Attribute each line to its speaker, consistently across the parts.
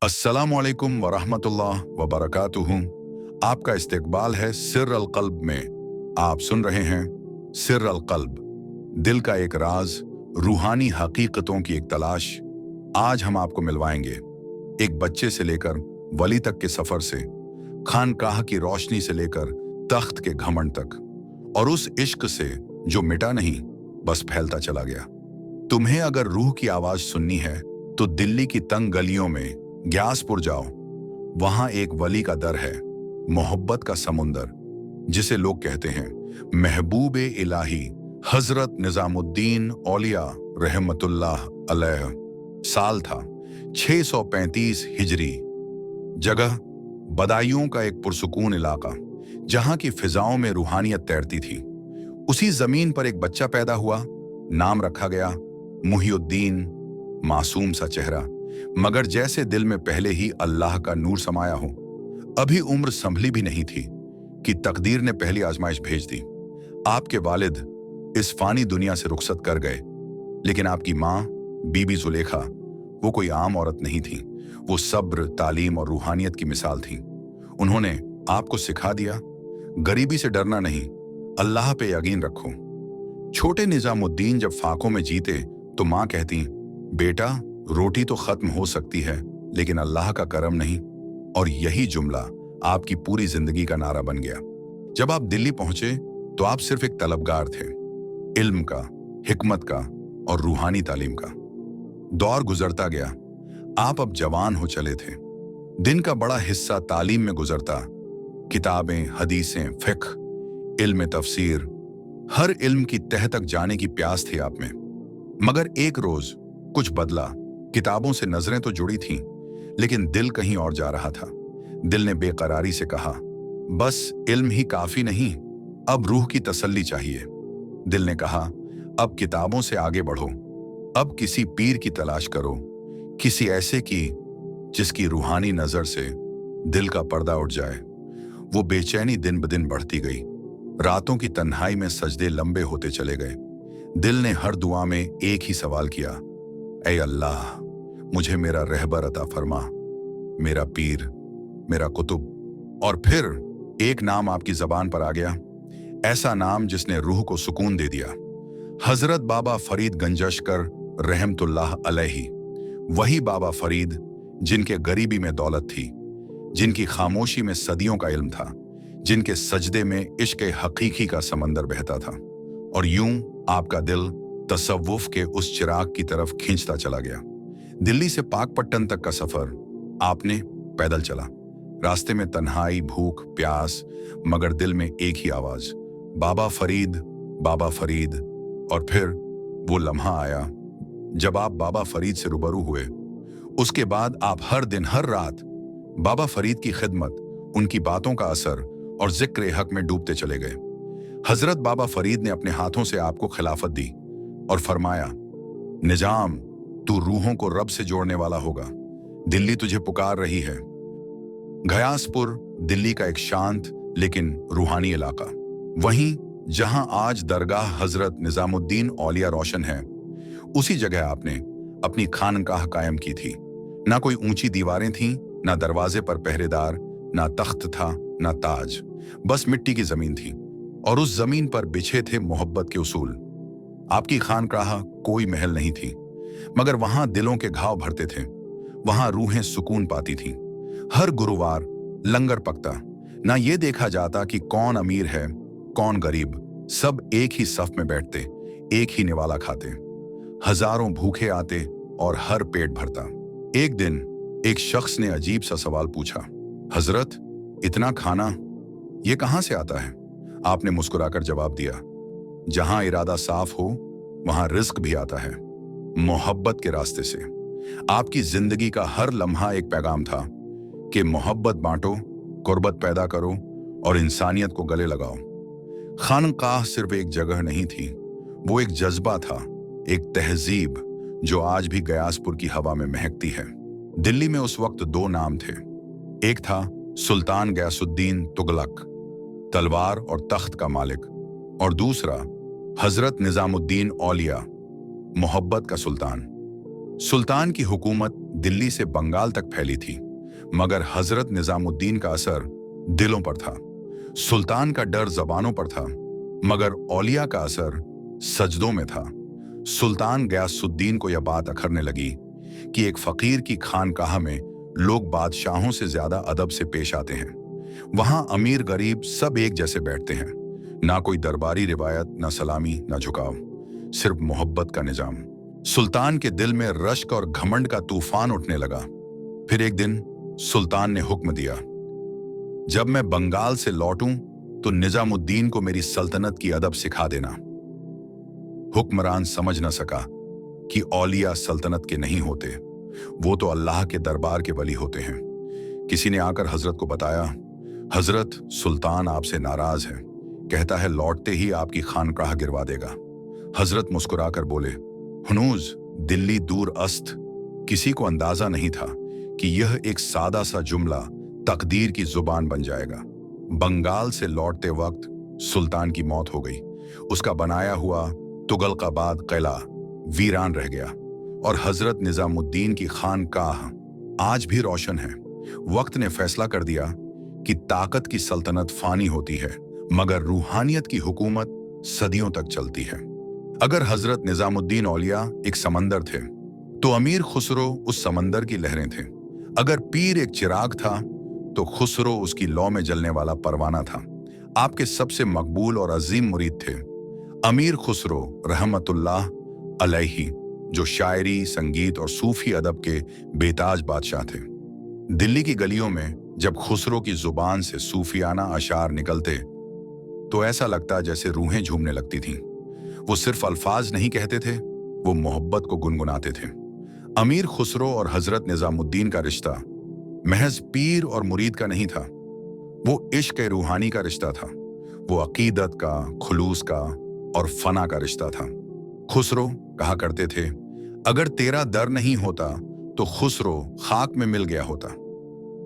Speaker 1: अस्सलामुअलैकुम वरहमतुल्लाह वबरकातुहू। आपका इस्तकबाल है सिर अल कल्ब में। आप सुन रहे हैं सिर अल कल्ब, दिल का एक राज, रूहानी हकीकतों की एक तलाश। आज हम आपको मिलवाएंगे एक बच्चे से लेकर वली तक के सफर से, खानकाह की रोशनी से लेकर तख्त के घमंड तक, और उस इश्क से जो मिटा नहीं बस फैलता चला गया। तुम्हें अगर रूह की आवाज सुननी है तो दिल्ली की तंग गलियों में ग्यासपुर जाओ। वहां एक वली का दर है, मोहब्बत का समुंदर, जिसे लोग कहते हैं महबूब इलाही हजरत निजामुद्दीन औलिया रहमतुल्लाह अलैह। साल था 635 हिजरी। जगह बदायूं का एक पुरसुकून इलाका, जहां की फिजाओं में रूहानियत तैरती थी। उसी जमीन पर एक बच्चा पैदा हुआ। नाम रखा गया मुहिउद्दीन। मासूम सा चेहरा, मगर जैसे दिल में पहले ही अल्लाह का नूर समाया हो। अभी उम्र संभली भी नहीं थी कि तकदीर ने पहली आजमाइश भेज दी। आपके वालिद इस फानी दुनिया से रुखसत कर गए, लेकिन आपकी माँ बीबी जुलेखा वो कोई आम औरत नहीं थी। वो सब्र, तालीम और रूहानियत की मिसाल थी। उन्होंने आपको सिखा दिया, गरीबी से डरना नहीं, अल्लाह पे यकीन रखो। छोटे निजामुद्दीन जब फाकों में जीते तो माँ कहती, बेटा रोटी तो खत्म हो सकती है लेकिन अल्लाह का करम नहीं। और यही जुमला आपकी पूरी जिंदगी का नारा बन गया। जब आप दिल्ली पहुंचे तो आप सिर्फ एक तलबगार थे, इल्म का, हिकमत का और रूहानी तालीम का। दौर गुजरता गया, आप अब जवान हो चले थे। दिन का बड़ा हिस्सा तालीम में गुजरता। किताबें, हदीसें, फिक्र, इल्म तफसीर, हर इल्म की तह तक जाने की प्यास थी आप में। मगर एक रोज कुछ बदला। किताबों से नजरें तो जुड़ी थीं, लेकिन दिल कहीं और जा रहा था। दिल ने बेकरारी से कहा, बस इल्म ही काफी नहीं, अब रूह की तसल्ली चाहिए। दिल ने कहा, अब किताबों से आगे बढ़ो, अब किसी पीर की तलाश करो, किसी ऐसे की जिसकी रूहानी नजर से दिल का पर्दा उठ जाए। वो बेचैनी दिन ब दिन बढ़ती गई। रातों की तन्हाई में सजदे लंबे होते चले गए। दिल ने हर दुआ में एक ही सवाल किया, ऐ अल्लाह, मुझे मेरा रहबर अता फरमा, मेरा पीर, मेरा कुतुब। और फिर एक नाम आपकी जबान पर आ गया, ऐसा नाम जिसने रूह को सुकून दे दिया। हजरत बाबा फरीद गंजशकर रहमतुल्लाह अलैहि। वही बाबा फरीद जिनके गरीबी में दौलत थी, जिनकी खामोशी में सदियों का इल्म था, जिनके सजदे में इश्क हकीकी का समंदर बहता था। और यूं आपका दिल तसव्वुफ के उस चिराग की तरफ खींचता चला गया। दिल्ली से पाकपट्टन तक का सफर आपने पैदल चला। रास्ते में तन्हाई, भूख, प्यास, मगर दिल में एक ही आवाज, बाबा फरीद, बाबा फरीद। और फिर वो लम्हा आया जब आप बाबा फरीद से रूबरू हुए। उसके बाद आप हर दिन, हर रात बाबा फरीद की खिदमत, उनकी बातों का असर और जिक्र हक में डूबते चले गए। हजरत बाबा फरीद ने अपने हाथों से आपको खिलाफत दी और फरमाया, निजाम, तू रूहों को रब से जोड़ने वाला होगा। दिल्ली तुझे पुकार रही है। गयासपुर दिल्ली का एक शांत लेकिन रूहानी इलाका। वहीं जहां आज दरगाह हजरत निजामुद्दीन औलिया रोशन है, उसी जगह आपने अपनी खानकाह कायम की थी। ना कोई ऊंची दीवारें थीं, ना दरवाजे पर पहरेदार, ना तख्त था, ना ताज, बस मिट्टी की जमीन थी। और उस जमीन पर बिछे थे मोहब्बत के उसूल। आपकी खानकाह कोई महल नहीं थी, मगर वहां दिलों के घाव भरते थे, वहां रूहें सुकून पाती थीं। हर गुरुवार लंगर पकता। ना ये देखा जाता कि कौन अमीर है, कौन गरीब, सब एक ही सफ में बैठते, एक ही निवाला खाते। हजारों भूखे आते और हर पेट भरता। एक दिन एक शख्स ने अजीब सा सवाल पूछा, हजरत, इतना खाना ये कहां से आता है? आपने मुस्कुराकर जवाब दिया, जहां इरादा साफ हो वहां रिज्क भी आता है, मोहब्बत के रास्ते से। आपकी जिंदगी का हर लम्हा एक पैगाम था कि मोहब्बत बांटो, कुर्बत पैदा करो और इंसानियत को गले लगाओ। खानकाह सिर्फ एक जगह नहीं थी, वो एक जज्बा था, एक तहजीब जो आज भी गयासपुर की हवा में महकती है। दिल्ली में उस वक्त दो नाम थे। एक था सुल्तान गयासुद्दीन तुगलक, तलवार और तख्त का मालिक, और दूसरा हजरत निजामुद्दीन औलिया, मोहब्बत का सुल्तान। सुल्तान की हुकूमत दिल्ली से बंगाल तक फैली थी, मगर हजरत निजामुद्दीन का असर दिलों पर था। सुल्तान का डर जबानों पर था, मगर औलिया का असर सजदों में था। सुल्तान गयासुद्दीन को यह बात अखरने लगी कि एक फकीर की खानकाह में लोग बादशाहों से ज्यादा अदब से पेश आते हैं। वहां अमीर गरीब सब एक जैसे बैठते हैं, ना कोई दरबारी रिवायत, ना सलामी, ना झुकाव, सिर्फ मोहब्बत का निजाम। सुल्तान के दिल में रश्क और घमंड का तूफान उठने लगा। फिर एक दिन सुल्तान ने हुक्म दिया, जब मैं बंगाल से लौटूं तो निजामुद्दीन को मेरी सल्तनत की अदब सिखा देना। हुक्मरान समझ न सका कि औलिया सल्तनत के नहीं होते, वो तो अल्लाह के दरबार के वली होते हैं। किसी ने आकर हजरत को बताया, हजरत, सुल्तान आपसे नाराज है, कहता है लौटते ही आपकी खानकाह गिरवा देगा। हजरत मुस्कुराकर बोले, हुनूज, दिल्ली दूर अस्त, किसी को अंदाजा नहीं था कि यह एक सादा सा जुमला तकदीर की जुबान बन जाएगा। बंगाल से लौटते वक्त सुल्तान की मौत हो गई। उसका बनाया हुआ तुगलकाबाद किला वीरान रह गया और हजरत निजामुद्दीन की खानकाह आज भी रोशन है। वक्त ने फैसला कर दिया कि ताकत की सल्तनत फानी होती है, मगर रूहानियत की हुकूमत सदियों तक चलती है। अगर हजरत निजामुद्दीन औलिया एक समंदर थे, तो अमीर खुसरो उस समंदर की लहरें थे। अगर पीर एक चिराग था, तो खुसरो उसकी लौ में जलने वाला परवाना था। आपके सबसे मकबूल और अजीम मुरीद थे अमीर खुसरो रहमतुल्लाह अलैहि, जो शायरी, संगीत और सूफी अदब के बेताज बादशाह थे। दिल्ली की गलियों में जब खुसरो की जुबान से सूफियाना अशार निकलते तो ऐसा लगता जैसे रूहें झूमने लगती थीं। वो सिर्फ अल्फाज नहीं कहते थे, वो मोहब्बत को गुनगुनाते थे। अमीर खुसरो और हजरत निजामुद्दीन का रिश्ता महज पीर और मुरीद का नहीं था, वो इश्क रूहानी का रिश्ता था। वो अकीदत का, खुलूस का और फना का रिश्ता था। खुसरो कहा करते थे, अगर तेरा दर नहीं होता तो खुसरो खाक में मिल गया होता।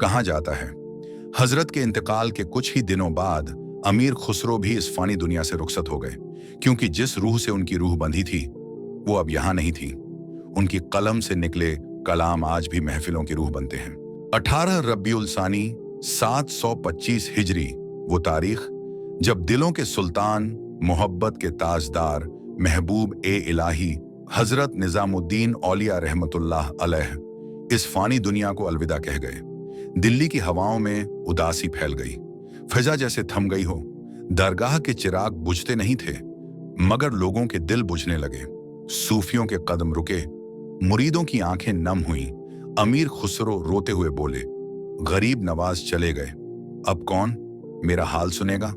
Speaker 1: कहा जाता है हजरत के इंतकाल के कुछ ही दिनों बाद अमीर खुसरो भी इस फानी दुनिया से रुखसत हो गए, क्योंकि जिस रूह से उनकी रूह बंधी थी वो अब यहां नहीं थी। उनकी कलम से निकले कलाम आज भी महफिलों की रूह बनते हैं। 18 रबीउल सानी 725 हिजरी वो तारीख जब दिलों के सुल्तान, मोहब्बत के ताजदार, महबूब ए इलाही हजरत निजामुद्दीन औलिया रहमतुल्लाह अलैह इस फानी दुनिया को अलविदा कह गए। दिल्ली की हवाओं में उदासी फैल गई, फिजा जैसे थम गई हो। दरगाह के चिराग बुझते नहीं थे, मगर लोगों के दिल बुझने लगे। सूफियों के कदम रुके, मुरीदों की आंखें नम हुईं। अमीर खुसरो रोते हुए बोले, गरीब नवाज चले गए, अब कौन मेरा हाल सुनेगा।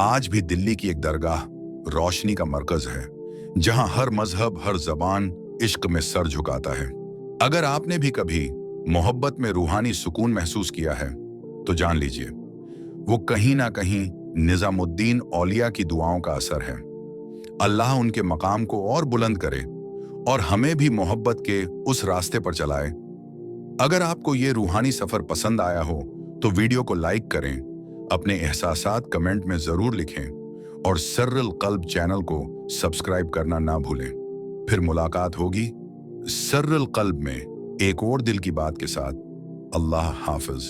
Speaker 1: आज भी दिल्ली की एक दरगाह रोशनी का मरकज है, जहां हर मजहब, हर जबान इश्क में सर झुकाता है। अगर आपने भी कभी मोहब्बत में रूहानी सुकून महसूस किया है, तो जान लीजिए वो कहीं ना कहीं निजामुद्दीन औलिया की दुआओं का असर है। अल्लाह उनके मकाम को और बुलंद करे और हमें भी मोहब्बत के उस रास्ते पर चलाए। अगर आपको ये रूहानी सफर पसंद आया हो तो वीडियो को लाइक करें, अपने एहसासात कमेंट में जरूर लिखें और सिर्रुल कल्ब चैनल को सब्सक्राइब करना ना भूलें। फिर मुलाकात होगी सिर्रुल कल्ब में एक और दिल की बात के साथ। अल्लाह हाफिज।